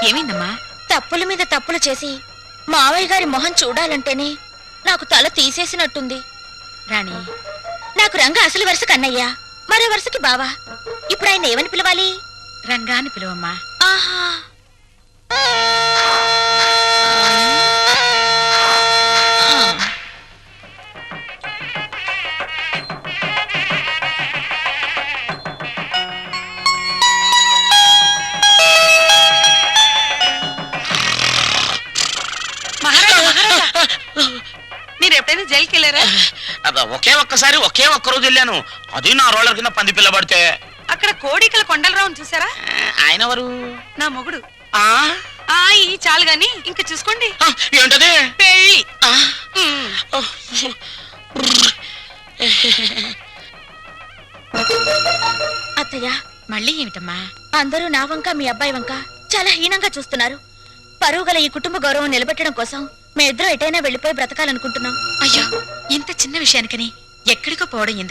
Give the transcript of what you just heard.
ఏమైందమ్మా? తప్పుల మీద తప్పులు చేసి మావయ్య గారి మొహం చూడాలంటేనే నాకు తల తీసేసినట్టుంది. రాణి, నాకు రంగ అసలు వరుస కన్నయ్య, మరో వరుసకి బావా. ఇప్పుడు ఆయన ఏమని పిలవాలి? రంగాన్ని పిలువమ్మా. ఆహా, మీరు ఎప్పుడైనా జైలుకి వెళ్ళారా? ఒకే ఒక్కసారి ఒకే ఒక్క రోజు వెళ్ళాను. అది నా రోలర్ కింద పంది పిల్ల పడితే. అక్కడ కోడికల కొండలరావుని చూసారా? ఆయన ఎవరు? నా మొగుడు. ఆ ఈ చాలు గాని ఇంకా చూసుకోండి. ఏంటది? పెళ్ళి. అత్తయ్య, మళ్ళీ ఏమిటమ్మా? అందరూ నా వంక మీ అబ్బాయి వంక చాలా హీనంగా చూస్తున్నారు. పరువు గల ఈ కుటుంబ గౌరవం నిలబెట్టడం కోసం మేమిద్దరం ఎటైనా వెళ్లిపోయి బ్రతకాలనుకుంటున్నాం. అయ్యో, ఇంత చిన్న విషయానికని ఎక్కడికో పోవడం ఎందుకు?